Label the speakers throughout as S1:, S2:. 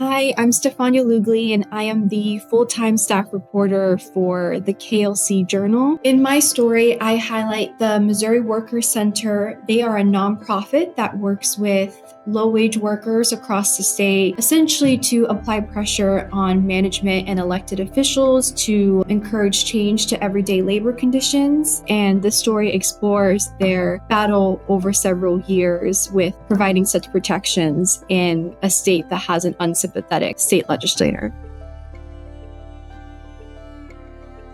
S1: Hi, I'm Stefania Lugli, and I am the full-time staff reporter for the KLC Journal. In my story, I highlight the Missouri Workers Center. They are a nonprofit that works with low-wage workers across the state, essentially to apply pressure on management and elected officials to encourage change to everyday labor conditions. And the story explores their battle over several years with providing such protections in a state that has an unsympathetic state legislator.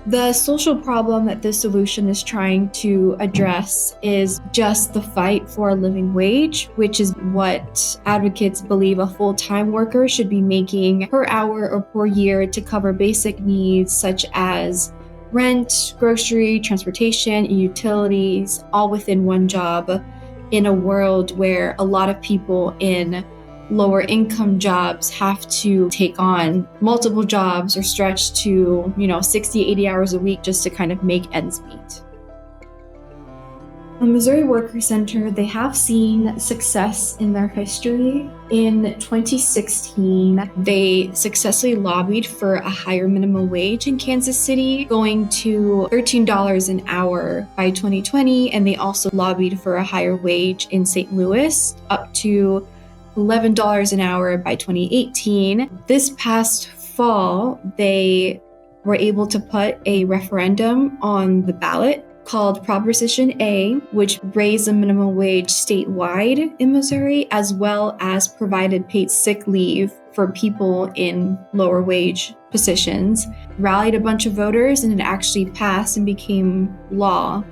S1: The social problem that this solution is trying to address is just the fight for a living wage, which is what advocates believe a full-time worker should be making per hour or per year to cover basic needs such as rent, grocery, transportation, and utilities, all within one job in a world where a lot of people in lower income jobs have to take on multiple jobs or stretch to, 60, 80 hours a week just to kind of make ends meet. The Missouri Workers Center, they have seen success in their history. In 2016, they successfully lobbied for a higher minimum wage in Kansas City, going to $13 an hour by 2020, and they also lobbied for a higher wage in St. Louis, up to $11 an hour by 2018. This past fall, they were able to put a referendum on the ballot called Proposition A, which raised the minimum wage statewide in Missouri, as well as provided paid sick leave for people in lower wage positions, rallied a bunch of voters, and it actually passed and became law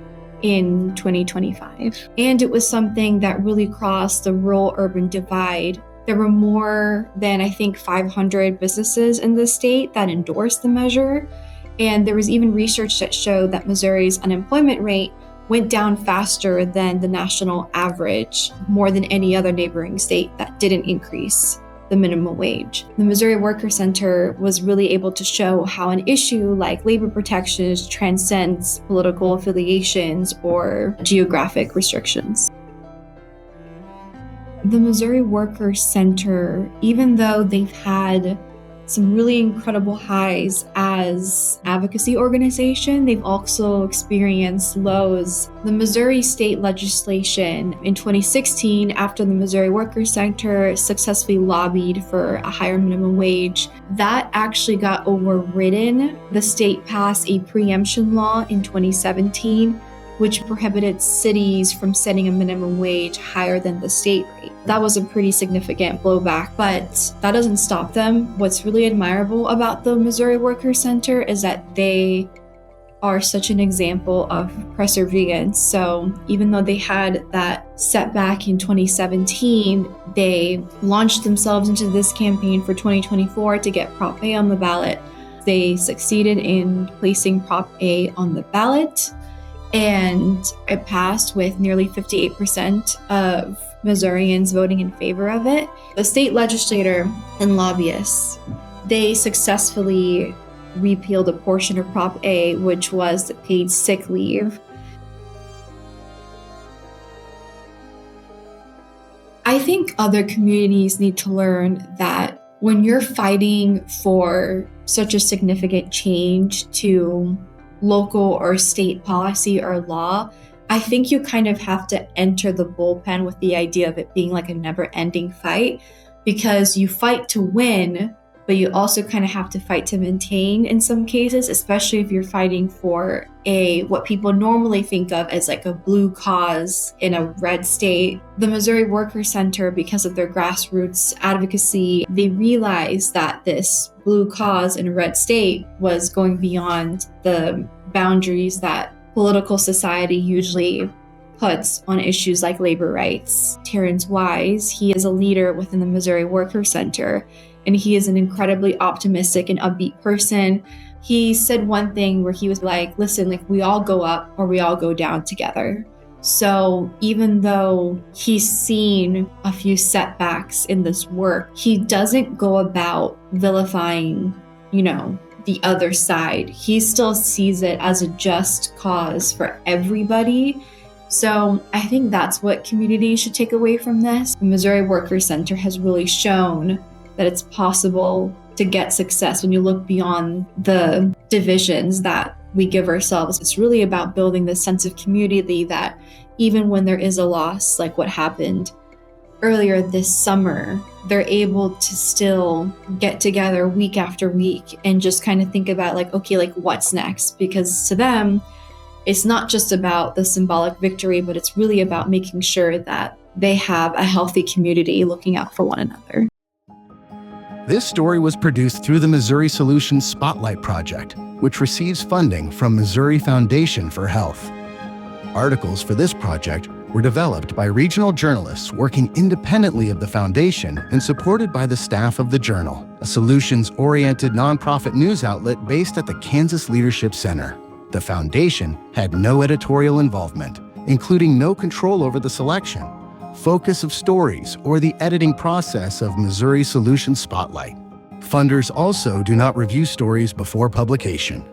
S1: in 2025. And it was something that really crossed the rural-urban divide. There were more than, 500 businesses in the state that endorsed the measure. And there was even research that showed that Missouri's unemployment rate went down faster than the national average, more than any other neighboring state that didn't increase the minimum wage. The Missouri Workers Center was really able to show how an issue like labor protections transcends political affiliations or geographic restrictions. The Missouri Workers Center, even though they've had some really incredible highs as advocacy organization, they've also experienced lows. The Missouri state legislation in 2016, after the Missouri Workers Center successfully lobbied for a higher minimum wage, that actually got overridden. The state passed a preemption law in 2017, which prohibited cities from setting a minimum wage higher than the state rate. That was a pretty significant blowback, but that doesn't stop them. What's really admirable about the Missouri Workers Center is that they are such an example of perseverance. So even though they had that setback in 2017, they launched themselves into this campaign for 2024 to get Prop A on the ballot. They succeeded in placing Prop A on the ballot, and it passed with nearly 58% of Missourians voting in favor of it. The state legislator and lobbyists, they successfully repealed a portion of Prop A, which was paid sick leave. I think other communities need to learn that when you're fighting for such a significant change to local or state policy or law, I think you kind of have to enter the bullpen with the idea of it being like a never-ending fight, because you fight to win, but you also kind of have to fight to maintain in some cases, especially if you're fighting for what people normally think of as like a blue cause in a red state. The Missouri Workers Center, because of their grassroots advocacy, they realized that this blue cause in a red state was going beyond the boundaries that political society usually puts on issues like labor rights. Terrence Wise, he is a leader within the Missouri Workers Center, and he is an incredibly optimistic and upbeat person. He said one thing where he was like, listen, like we all go up or we all go down together. So even though he's seen a few setbacks in this work, he doesn't go about vilifying, the other side. He still sees it as a just cause for everybody. So I think that's what communities should take away from this. The Missouri Workers Center has really shown that it's possible to get success when you look beyond the divisions that we give ourselves. It's really about building this sense of community that even when there is a loss, like what happened earlier this summer, they're able to still get together week after week and just kind of think about like, okay, like what's next? Because to them, it's not just about the symbolic victory, but it's really about making sure that they have a healthy community looking out for one another.
S2: This story was produced through the Missouri Solutions Spotlight Project, which receives funding from Missouri Foundation for Health. Articles for this project were developed by regional journalists working independently of the foundation and supported by the staff of the Journal, a solutions-oriented nonprofit news outlet based at the Kansas Leadership Center. The foundation had no editorial involvement, including no control over the selection, focus of stories, or the editing process of Missouri Solutions Spotlight. Funders also do not review stories before publication.